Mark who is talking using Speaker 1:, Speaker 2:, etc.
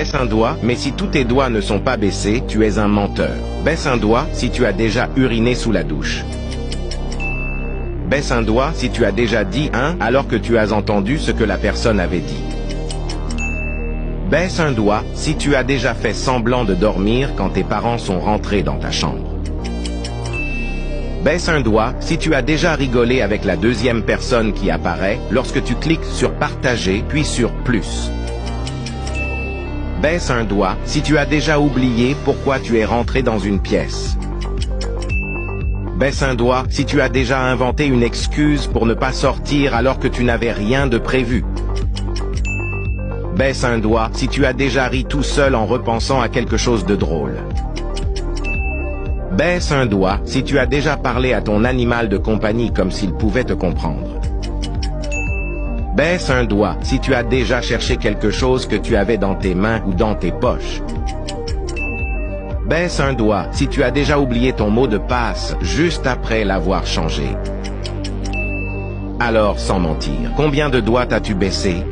Speaker 1: Baisse un doigt, mais si tous tes doigts ne sont pas baissés, tu es un menteur. Baisse un doigt si tu as déjà uriné sous la douche. Baisse un doigt si tu as déjà dit « hein » alors que tu as entendu ce que la personne avait dit. Baisse un doigt si tu as déjà fait semblant de dormir quand tes parents sont rentrés dans ta chambre. Baisse un doigt si tu as déjà rigolé avec la deuxième personne qui apparaît lorsque tu cliques sur « Partager » puis sur « Plus ». Baisse un doigt si tu as déjà oublié pourquoi tu es rentré dans une pièce. Baisse un doigt si tu as déjà inventé une excuse pour ne pas sortir alors que tu n'avais rien de prévu. Baisse un doigt si tu as déjà ri tout seul en repensant à quelque chose de drôle. Baisse un doigt si tu as déjà parlé à ton animal de compagnie comme s'il pouvait te comprendre. Baisse un doigt si tu as déjà cherché quelque chose que tu avais dans tes mains ou dans tes poches. Baisse un doigt si tu as déjà oublié ton mot de passe juste après l'avoir changé. Alors, sans mentir, combien de doigts t'as-tu baissé ?